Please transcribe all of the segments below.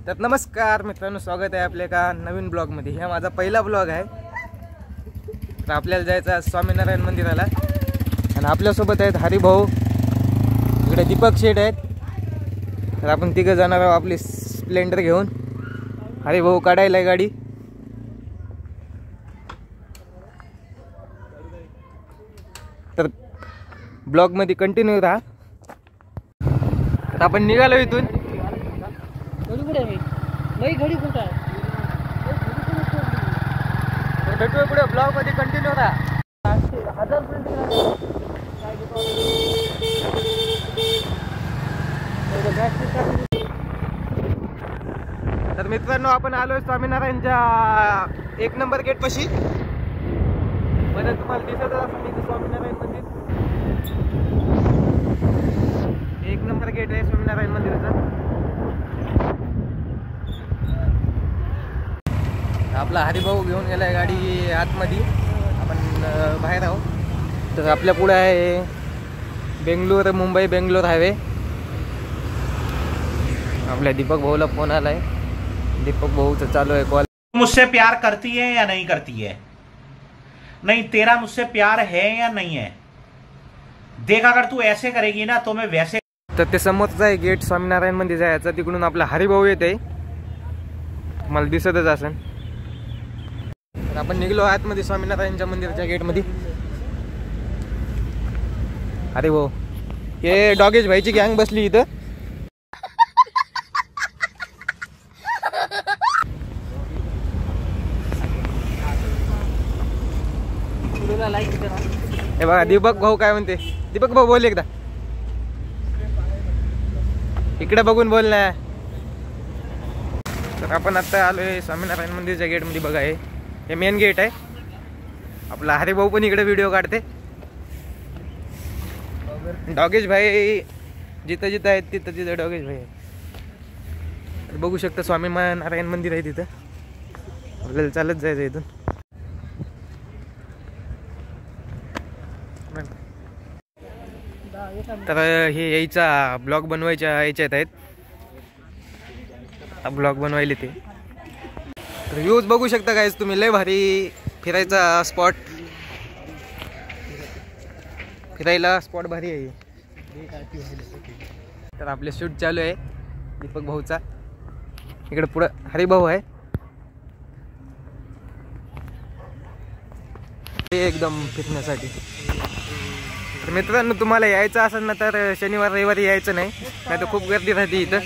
तर नमस्कार मित्रांनो, स्वागत आहे आपल्या एका नवीन ब्लॉगमध्ये। हा माझा पहिला ब्लॉग आहे। तर आपल्याला जायचं आहे स्वामीनारायण मंदिराला आणि आपल्यासोबत आहेत हरिभाऊ, इकडे दीपक शेठ आहेत। तर आपण तिघं जाणार आहोत आपली स्प्लेंडर घेऊन। हरिभाऊ काढायला गाडी। तर ब्लॉगमध्ये कंटिन्यू राहा। तर आपण निघालो इथून। भेटूया पुढे ब्लॉग मध्ये, कंटिन्यू राहा। तर मित्रांनो, आपण आलोय स्वामीनारायणच्या 1 नंबर गेट पाशी। मध्ये तुम्हाला दिसत असेल स्वामीनारायण मंदिर, 1 नंबर गेट आहे स्वामीनारायण मंदिराचा। आपला हरिभाऊ घेऊन गेलाय गाडी आतमध्ये, आपण बाहेर आहोत। तर आपल्या पुढे आहे बेंगलोर मुंबई बेंगलोर हायवे। आपल्या दीपक भाऊला फोन आलाय। दीपक भाऊचा चालू आहे कॉल। मुझसे प्यार करती है या नहीं करती है? नहीं, तेरा मुझसे प्यार है या नहीं है? देख, अगर तू ऐसे करेगी ना तो मैं वैसे। तर ते समोरचं आहे गेट स्वामीनारायण मंदिर जायचं। तिकडून आपला हरिभाऊ येते, मला दिसतच असेल। आपण निघलो आतमध्ये स्वामीनारायणच्या मंदिराच्या गेटमध्ये। अरे भाऊ, हे डॉगेज भाईची गँग बसली इथं। हे बघा दीपक भाऊ काय म्हणते। दीपक भाऊ बोल एकदा, इकडे बघून बोल ना। तर आपण आता आलोय स्वामीनारायण मंदिरच्या गेटमध्ये। बघा हे मेन गेट आहे। आपला हरिभाऊ पण इकडे व्हिडिओ काढते। डॉगेश भाई जिथं जिथं आहेत तिथं तिथं डॉगेश भाई आहे। बघू शकता स्वामीनारायण मंदिर आहे तिथं। आपल्याला चालत जायचं इथून। तर हे यायचा ब्लॉग बनवायच्या याच्यात आहेत, ब्लॉग बनवायले ते। तर व्ह्यूज बघू शकता गाइस तुम्ही, लय भारी फिरायचा स्पॉट, फिरायला स्पॉट भारी आहे। तर आपले शूट चालू आहे दीपक भाऊचा। इकडे पुढे हरिभाऊ आहे, ते एकदम फिरण्यासाठी। तर मित्रांनो, तुम्हाला यायचं असेल ना तर शनिवार रविवारी यायचं नाही, नाही तर खूप गर्दी राहते इथं।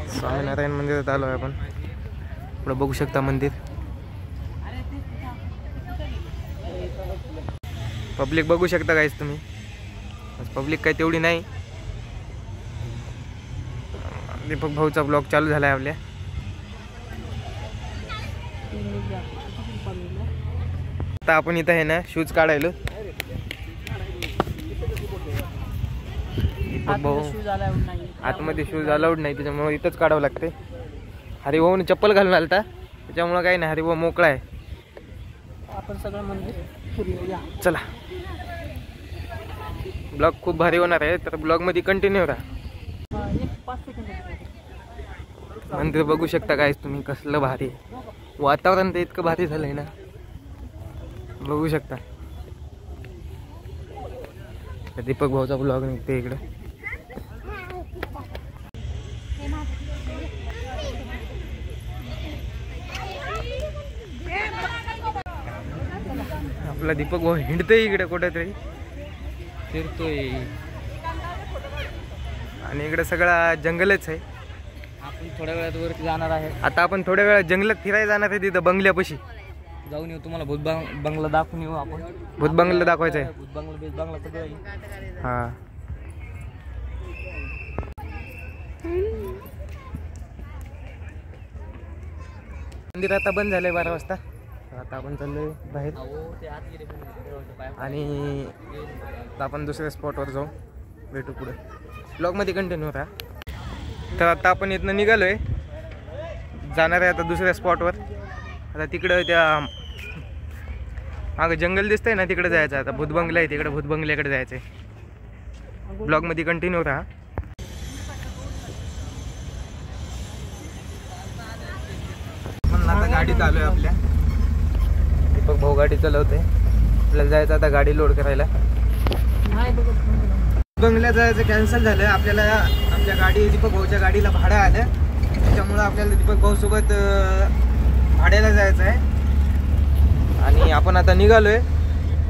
स्वामीनारायण मंदिरात आलो आहे आपण। पुढे बघू शकता मंदिर, पब्लिक बघू शकता गाइस तुम्ही। पब्लिक काही तेवढी नाही। दीपक भाऊचा ब्लॉग चालू झाला आहे आपल्या। आता आपण इथं आहे ना शूज काढायलो। दीपक भाऊ आतमध्ये शूज अलाउड नाही, त्याच्यामुळे इथंच काढावं लागते। हरिभाऊने चप्पल घालून आलता, त्याच्यामुळे काही नाही, हरिभाऊ मोकळा आहे। आपण सगळं मंदिर चला, ब्लॉग खूप भारी होणार आहे। तर ब्लॉग मध्ये कंटिन्यू राहा। मंदिर बघू शकता काय तुम्ही, कसलं भारी वातावरण, तर इतकं भारी झालंय ना, बघू शकता। दीपक भाऊचा ब्लॉग निघते इकडे। आपला दीपक भाऊ हिंडतोय इकडे, कुठेतरी फिरतोय आणि इकडे सगळा जंगलच आहे। आपण थोड्या वेळात वरती जाणार आहे। आता आपण थोड्या वेळात जंगलात फिरायला जाणार आहे, तिथं बंगल्यापाशी जाऊन येऊ। तुम्हाला भूत बंगला दाखवून येऊ आपण। भूत बंगला दाखवायचा आहे, भूत बंगला बेस बंगला सगळं। हा, मंदिर आता बंद झालंय 12 वाजता। आता आपण चाललोय बाहेर आणि आपण दुसऱ्या स्पॉटवर जाऊ, भेटू पुढे। ब्लॉग मध्ये कंटिन्यू राहा। तर आता आपण इथनं निघालोय, जाणार आहे आता दुसऱ्या स्पॉटवर। आता तिकडं त्या मागं जंगल दिसतंय ना, तिकडे जायचं। आता भूत बंगला आहे तिकडे, भूत बंगल्याकडे जायचं आहे। ब्लॉग मध्ये कंटिन्यू राहा। गाडीत आलोय आपल्या. दीपक भाऊ गाडी चालवते. आपल्याला जायचं आता गाडी लोड करायला. बंगल्यात जायचं कॅन्सल झालं. आपल्याला आपल्या गाडी दीपक भाऊच्या गाडीला भाडं आलं, त्याच्यामुळं आपल्याला दीपक भाऊ सोबत भाड्याला जायचं आहे. आणि आपण आता निघालोय.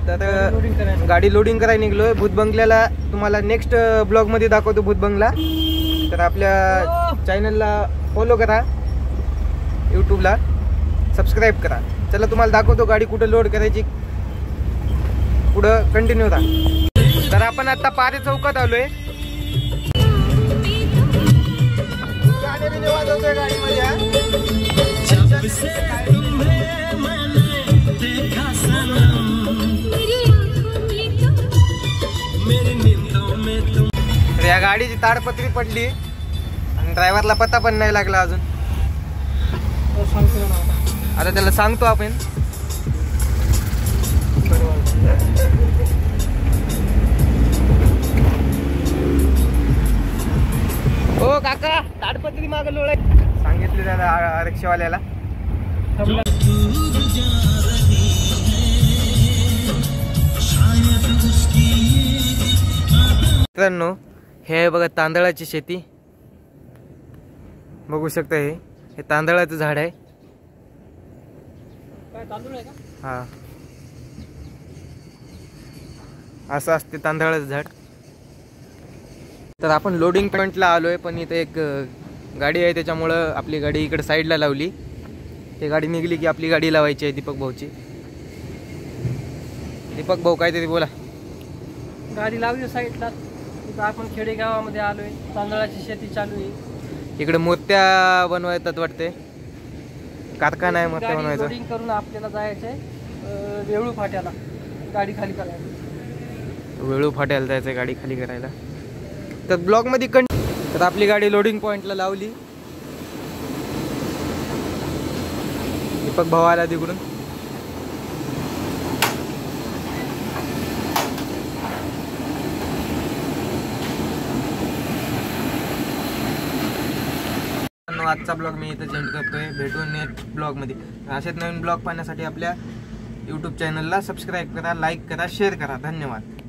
तर गाडी लोडिंग करायला निघलोय भूत बंगल्याला. तुम्हाला नेक्स्ट ब्लॉग मध्ये दाखवतो भूत बंगला. तर आपल्या चॅनलला फॉलो करा, यूट्यूबला सबस्क्राईब करा. चला तुम्हाला दाखवतो गाडी कुठं लोड करायची. पुढं कंटिन्यू राहा. तर आपण आता पारे चौकात आलोय. गाणे बिने वाजवतोय गाडीमध्ये. तर या गाडीची ताडपत्री पडली आणि ड्रायव्हरला पत्ता पण नाही लागला अजून. आता त्याला सांगतो आपण. ओ काका, ताडपत्री माग लोळ सांगितले त्याला रिक्षावाल्याला. मित्रांनो, हे आहे बघा तांदळाची शेती. बघू शकता हे तांदळाचं झाड आहे. हा, असं असते तांदळाचं झाड. तर आपण लोडिंग पॉइंटला आलोय, पण इथे एक गाडी आहे त्याच्यामुळं आपली गाडी इकडे साईडला लावली. ती गाडी निघली की आपली गाडी लावायची आहे दीपक भाऊची. दीपक भाऊ काहीतरी बोला. गाडी लावली साईडला. तिथं आपण खेडेगावामध्ये आलोय. तांदळाची शेती चालू आहे. इकडे मूर्त्या बनवायतात वाटते. कारखाना आहे मूर्त्या बनवायचा. लोडिंग करून आपल्याला जायचंय वेळू फाट्याला गाडी खाली करायला. वेळू फाट्याला जायचंय गाडी खाली करायला. तर ब्लॉक मध्ये तर आपली गाडी लोडिंग पॉइंटला लावली. दीपक भाऊ आला तिकडून. आजचा ब्लॉग मी इथं एंड करतोय. भेटून नेक्स्ट ब्लॉग मध्ये. असेच नवीन ब्लॉग पाहण्यासाठी आपल्या यूट्यूब चॅनलला सबस्क्राईब करा, लाईक करा, शेअर करा. धन्यवाद.